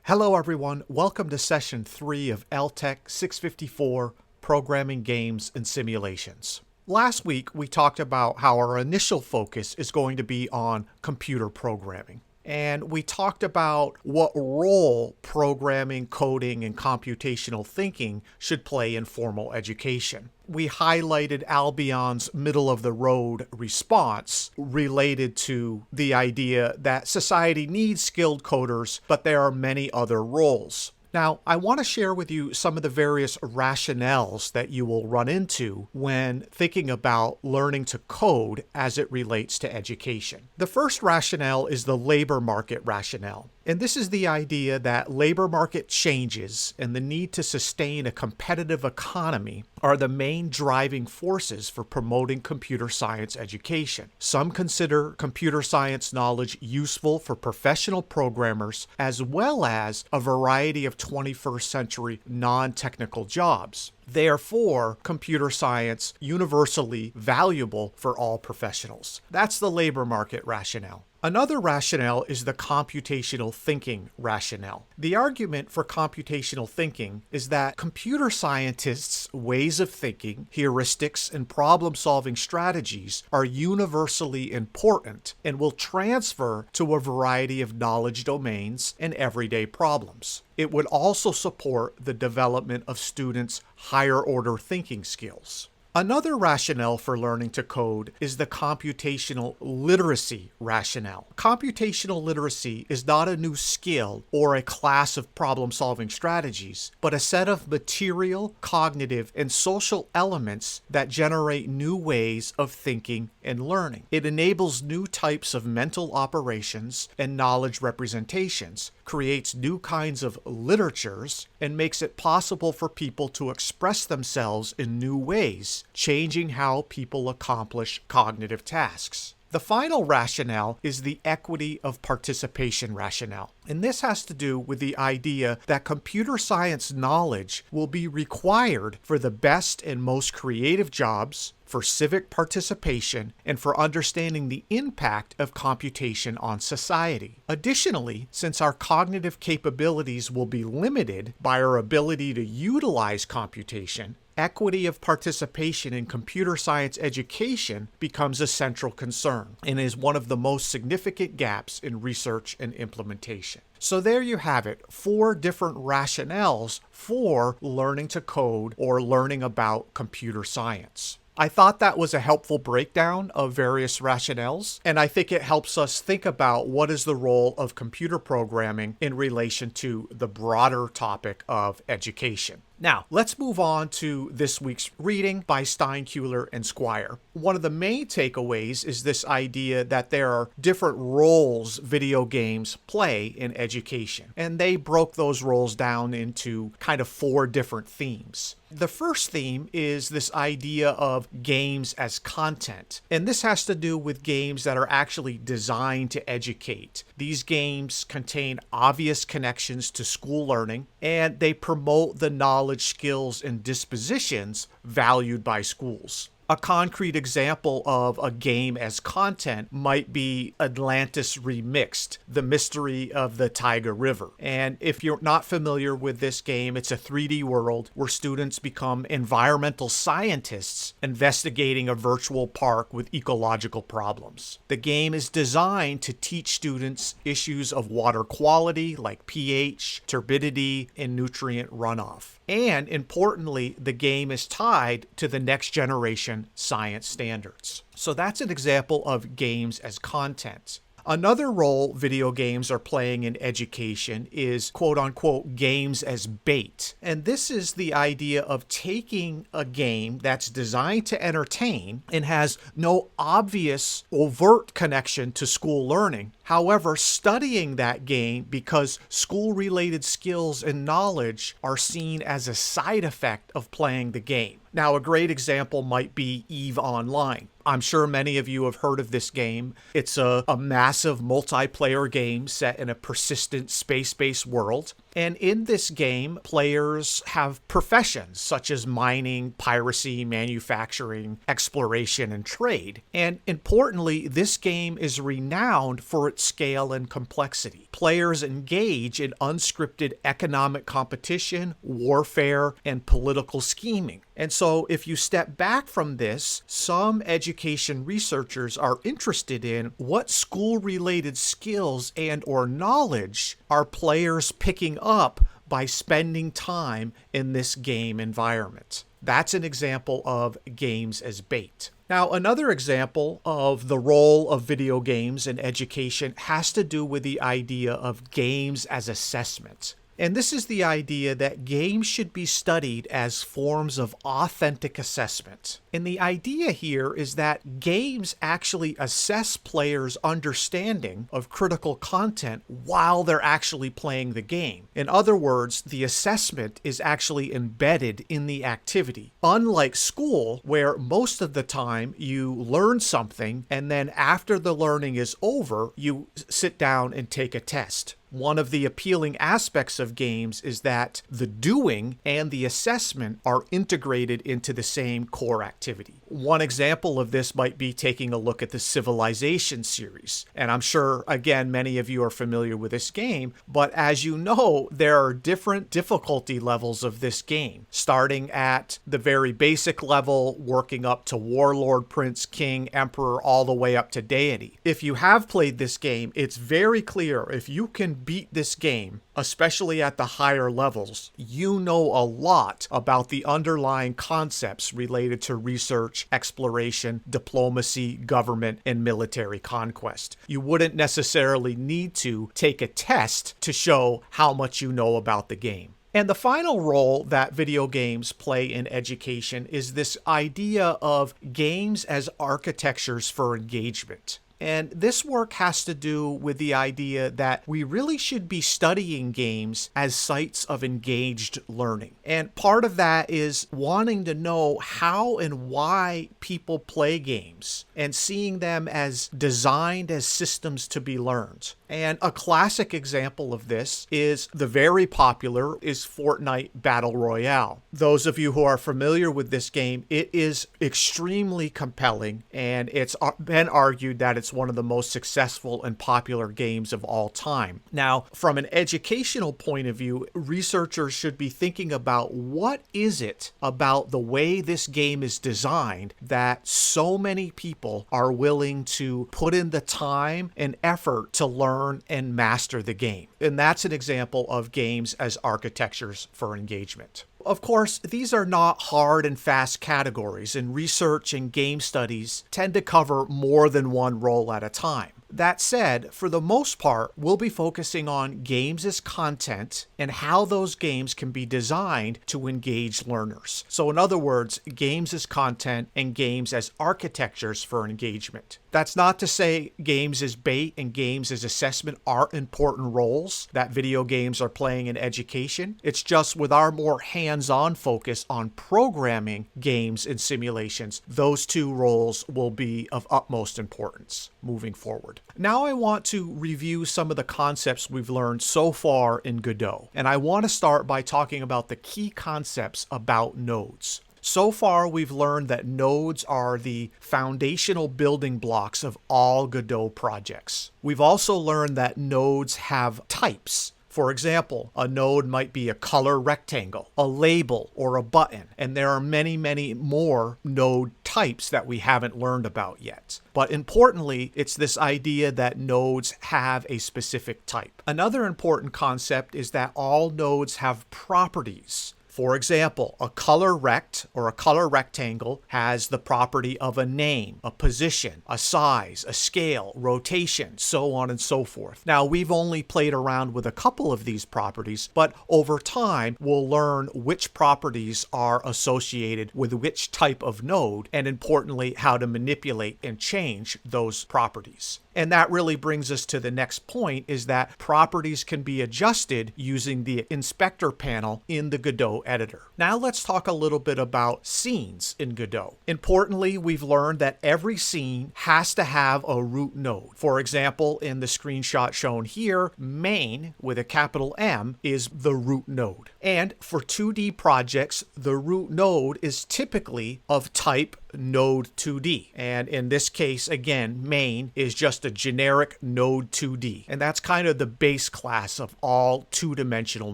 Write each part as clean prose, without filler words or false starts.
Hello everyone, welcome to session 3 of LTEC 654, Programming Games and Simulations. Last week we talked about how our initial focus is going to be on computer programming. And we talked about what role programming, coding, and computational thinking should play in formal education. We highlighted Albion's middle-of-the-road response related to the idea that society needs skilled coders, but there are many other roles. Now, I want to share with you some of the various rationales that you will run into when thinking about learning to code as it relates to education. The first rationale is the labor market rationale. And this is the idea that labor market changes and the need to sustain a competitive economy are the main driving forces for promoting computer science education. Some consider computer science knowledge useful for professional programmers as well as a variety of 21st century non-technical jobs. Therefore, computer science universally valuable for all professionals. That's the labor market rationale. Another rationale is the computational thinking rationale. The argument for computational thinking is that computer scientists' ways of thinking, heuristics, and problem-solving strategies are universally important and will transfer to a variety of knowledge domains and everyday problems. It would also support the development of students' higher-order thinking skills. Another rationale for learning to code is the computational literacy rationale. Computational literacy is not a new skill or a class of problem-solving strategies, but a set of material, cognitive, and social elements that generate new ways of thinking and learning. It enables new types of mental operations and knowledge representations, creates new kinds of literatures, and makes it possible for people to express themselves in new ways, changing how people accomplish cognitive tasks. The final rationale is the equity of participation rationale. And this has to do with the idea that computer science knowledge will be required for the best and most creative jobs, for civic participation, and for understanding the impact of computation on society. Additionally, since our cognitive capabilities will be limited by our ability to utilize computation, equity of participation in computer science education becomes a central concern and is one of the most significant gaps in research and implementation. So there you have it, 4 different rationales for learning to code or learning about computer science. I thought that was a helpful breakdown of various rationales, and I think it helps us think about what is the role of computer programming in relation to the broader topic of education. Now, let's move on to this week's reading by Steinkuhler and Squire. One of the main takeaways is this idea that there are different roles video games play in education, and they broke those roles down into kind of 4 different themes. The first theme is this idea of games as content, and this has to do with games that are actually designed to educate. These games contain obvious connections to school learning, and they promote the knowledge, skills, and dispositions valued by schools. A concrete example of a game as content might be Atlantis Remixed, The Mystery of the Taiga River. And if you're not familiar with this game, it's a 3D world where students become environmental scientists investigating a virtual park with ecological problems. The game is designed to teach students issues of water quality like pH, turbidity, and nutrient runoff. And importantly, the game is tied to the next generation science standards. So that's an example of games as content. Another role video games are playing in education is quote-unquote games as bait. And this is the idea of taking a game that's designed to entertain and has no obvious overt connection to school learning. However, studying that game because school-related skills and knowledge are seen as a side effect of playing the game. Now, a great example might be EVE Online. I'm sure many of you have heard of this game. It's a massive multiplayer game set in a persistent space-based world. And in this game, players have professions such as mining, piracy, manufacturing, exploration, and trade. And importantly, this game is renowned for moderate scale and complexity. Players engage in unscripted economic competition, warfare, and political scheming. And so if you step back from this, some education researchers are interested in what school-related skills and or knowledge are players picking up by spending time in this game environment. That's an example of games as bait. Now, another example of the role of video games in education has to do with the idea of games as assessment. And this is the idea that games should be studied as forms of authentic assessment. And the idea here is that games actually assess players' understanding of critical content while they're actually playing the game. In other words, the assessment is actually embedded in the activity. Unlike school, where most of the time you learn something and then after the learning is over, you sit down and take a test. One of the appealing aspects of games is that the doing and the assessment are integrated into the same core activity. One example of this might be taking a look at the Civilization series. And I'm sure, again, many of you are familiar with this game, but as you know, there are different difficulty levels of this game, starting at the very basic level, working up to Warlord, Prince, King, Emperor, all the way up to Deity. If you have played this game, it's very clear if you can beat this game, especially at the higher levels, you know a lot about the underlying concepts related to research, exploration, diplomacy, government, and military conquest. You wouldn't necessarily need to take a test to show how much you know about the game. And the final role that video games play in education is this idea of games as architectures for engagement. And this work has to do with the idea that we really should be studying games as sites of engaged learning. And part of that is wanting to know how and why people play games and seeing them as designed as systems to be learned. And a classic example of this is the very popular Fortnite Battle Royale. Those of you who are familiar with this game, it is extremely compelling, and it's been argued that it's one of the most successful and popular games of all time. Now, from an educational point of view, researchers should be thinking about what is it about the way this game is designed that so many people are willing to put in the time and effort to learn and master the game. And that's an example of games as architectures for engagement. Of course, these are not hard and fast categories, and research and game studies tend to cover more than one role at a time. That said, for the most part, we'll be focusing on games as content and how those games can be designed to engage learners. So in other words, games as content and games as architectures for engagement. That's not to say games as bait and games as assessment aren't important roles that video games are playing in education. It's just with our more hands-on focus on programming games and simulations, those two roles will be of utmost importance moving forward. Now I want to review some of the concepts we've learned so far in Godot, and I want to start by talking about the key concepts about nodes. So far, we've learned that nodes are the foundational building blocks of all Godot projects. We've also learned that nodes have types. For example, a node might be a color rectangle, a label, or a button, and there are many, many more node types that we haven't learned about yet. But importantly, it's this idea that nodes have a specific type. Another important concept is that all nodes have properties. For example, a color rect or a color rectangle has the property of a name, a position, a size, a scale, rotation, so on and so forth. Now, we've only played around with a couple of these properties, but over time, we'll learn which properties are associated with which type of node, and importantly, how to manipulate and change those properties. And that really brings us to the next point, is that properties can be adjusted using the inspector panel in the Godot editor. Now let's talk a little bit about scenes in Godot. Importantly, we've learned that every scene has to have a root node. For example, in the screenshot shown here, main with a capital M is the root node. And for 2D projects, the root node is typically of type Node 2D. And in this case, again, main is just a generic Node 2D. And that's kind of the base class of all two-dimensional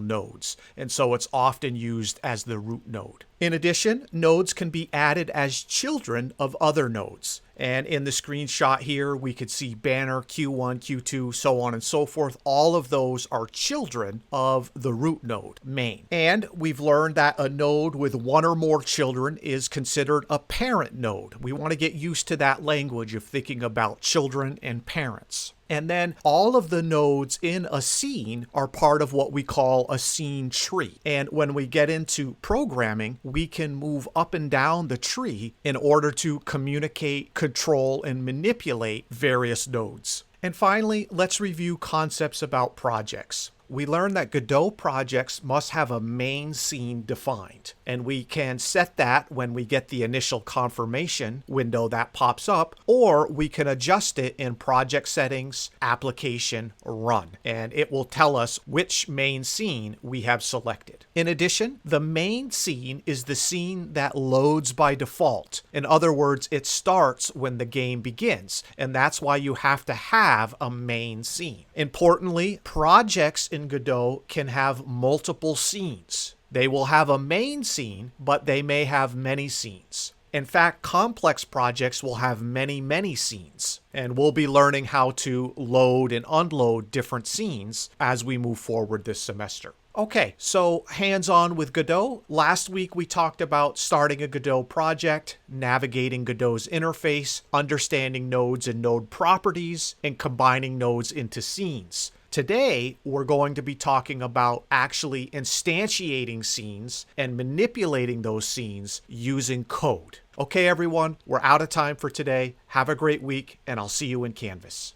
nodes. And so it's often used as the root node. In addition, nodes can be added as children of other nodes. And in the screenshot here, we could see banner, Q1, Q2, so on and so forth. All of those are children of the root node, main. And we've learned that a node with one or more children is considered a parent node. We want to get used to that language of thinking about children and parents. And then all of the nodes in a scene are part of what we call a scene tree. And when we get into programming, we can move up and down the tree in order to communicate, control, and manipulate various nodes. And finally, let's review concepts about projects. We learned that Godot projects must have a main scene defined, and we can set that when we get the initial confirmation window that pops up, or we can adjust it in project settings, application, run, and it will tell us which main scene we have selected. In addition, the main scene is the scene that loads by default. In other words, it starts when the game begins, and that's why you have to have a main scene. Importantly, projects in Godot can have multiple scenes. They will have a main scene, but they may have many scenes. In fact, complex projects will have many scenes, and we'll be learning how to load and unload different scenes as we move forward this semester. Okay, so hands-on with Godot. Last week we talked about starting a Godot project, navigating Godot's interface, understanding nodes and node properties, and combining nodes into scenes. Today, we're going to be talking about actually instantiating scenes and manipulating those scenes using code. Okay, everyone, we're out of time for today. Have a great week, and I'll see you in Canvas.